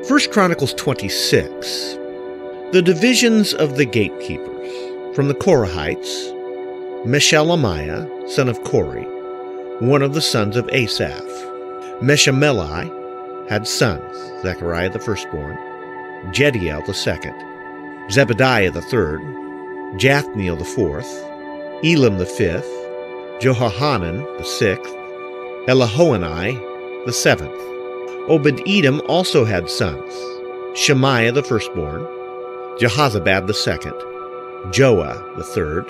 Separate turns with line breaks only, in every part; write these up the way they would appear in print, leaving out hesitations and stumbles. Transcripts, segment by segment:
1 Chronicles 26. The divisions of the gatekeepers. From the Korahites, Meshelemiah, son of Kori, one of the sons of Asaph. Meshameli had sons, Zechariah the firstborn, Jediel the second, Zebediah the third, Jathniel the fourth, Elam the fifth, Jehohanan the sixth, Elihoenai the seventh. Obed-Edom also had sons, Shemaiah the firstborn, Jehozabad the second, Joah the third,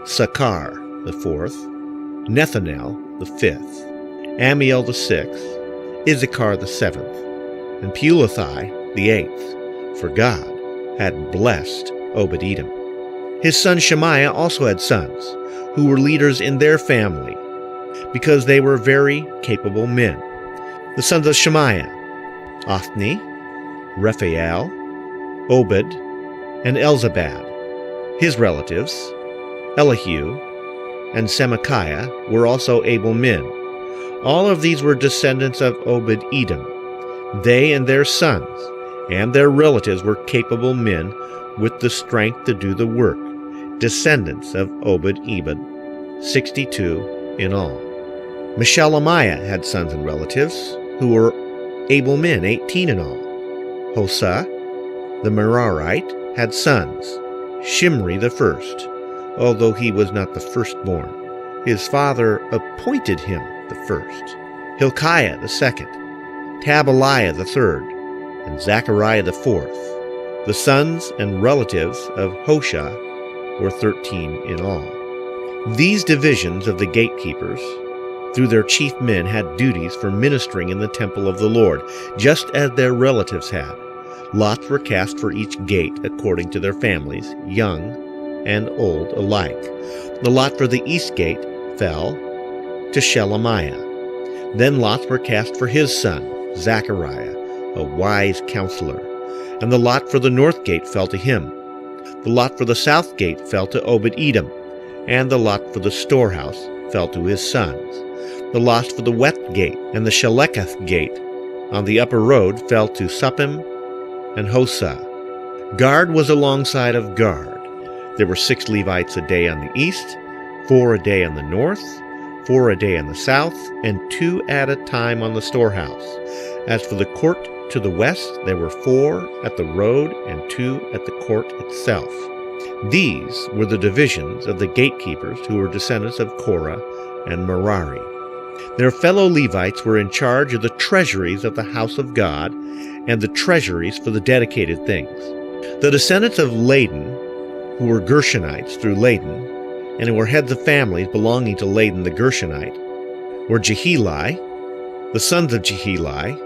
Sakar the fourth, Nethanel the fifth, Amiel the sixth, Issachar the seventh, and Peulethai the eighth, for God had blessed Obed-Edom. His son Shemaiah also had sons, who were leaders in their family, because they were very capable men. The sons of Shemaiah, Othni, Rephael, Obed, and Elzabad. His relatives, Elihu, and Semachiah, were also able men. All of these were descendants of Obed-Edom. They and their sons and their relatives were capable men with the strength to do the work, descendants of Obed-Edom, 62 in all. Meshelemiah had sons and relatives, who were able men, 18 in all. Hosah, the Merarite, had sons, Shimri the first, although he was not the firstborn. His father appointed him the first. Hilkiah the second, Tabaliah the third, and Zechariah the fourth. The sons and relatives of Hoshea were 13 in all. These divisions of the gatekeepers, through their chief men, had duties for ministering in the temple of the Lord, just as their relatives had. Lots were cast for each gate according to their families, young and old alike. The lot for the east gate fell to Shelemiah. Then lots were cast for his son, Zechariah, a wise counselor. And the lot for the north gate fell to him. The lot for the south gate fell to Obed-Edom, and the lot for the storehouse fell to his sons. The lot for the west gate and the Sheleketh gate on the upper road fell to Suppim and Hosah. Guard was alongside of guard. There were 6 Levites a day on the east, 4 a day on the north, 4 a day on the south, and 2 at a time on the storehouse. As for the court to the west, there were 4 at the road and 2 at the court itself. These were the divisions of the gatekeepers who were descendants of Korah and Merari. Their fellow Levites were in charge of the treasuries of the house of God and the treasuries for the dedicated things. The descendants of Laden, who were Gershonites through Laden, and who were heads of families belonging to Laden the Gershonite, were Jeheli, the sons of Jeheli,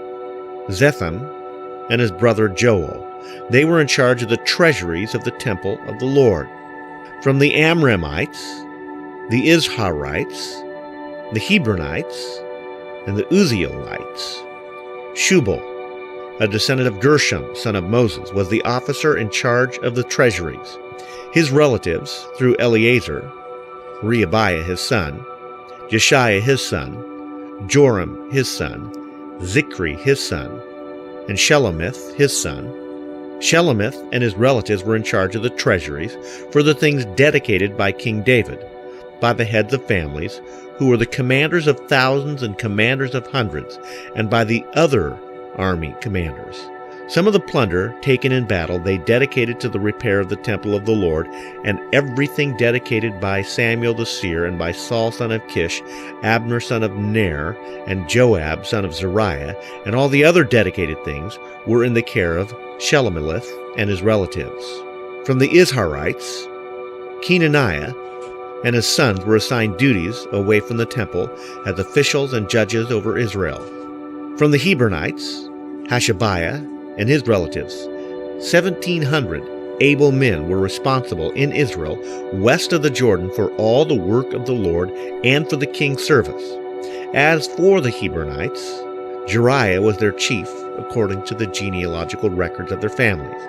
Zetham, and his brother Joel. They were in charge of the treasuries of the temple of the Lord. From the Amramites, the Izharites, the Hebronites, and the Uzzielites. Shubal, a descendant of Gershom, son of Moses, was the officer in charge of the treasuries. His relatives, through Eleazar, Rehabiah his son, Jeshiah his son, Joram his son, Zichri his son, and Shelomith his son. Shelomith and his relatives were in charge of the treasuries for the things dedicated by King David, by the heads of families, who were the commanders of thousands and commanders of hundreds, and by the other army commanders. Some of the plunder taken in battle they dedicated to the repair of the temple of the Lord, and everything dedicated by Samuel the seer, and by Saul son of Kish, Abner son of Ner, and Joab son of Zeruiah, and all the other dedicated things were in the care of Shelomelith and his relatives. From the Izharites, Kenaniah and his sons were assigned duties away from the temple as officials and judges over Israel. From the Hebronites, Hashabiah and his relatives, 1,700 able men were responsible in Israel west of the Jordan for all the work of the Lord and for the king's service. As for the Hebronites, Jeriah was their chief according to the genealogical records of their families.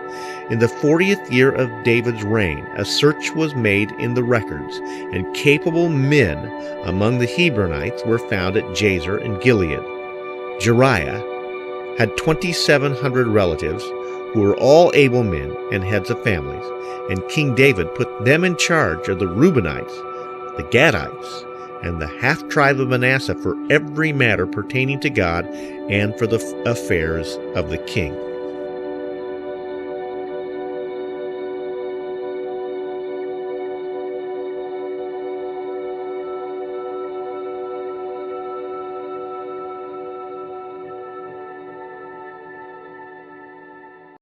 In the 40th year of David's reign, a search was made in the records, and capable men among the Hebronites were found at Jazer in Gilead. Jeriah, had 2,700 relatives who were all able men and heads of families, and King David put them in charge of the Reubenites, the Gadites, and the half-tribe of Manasseh for every matter pertaining to God and for the affairs of the king.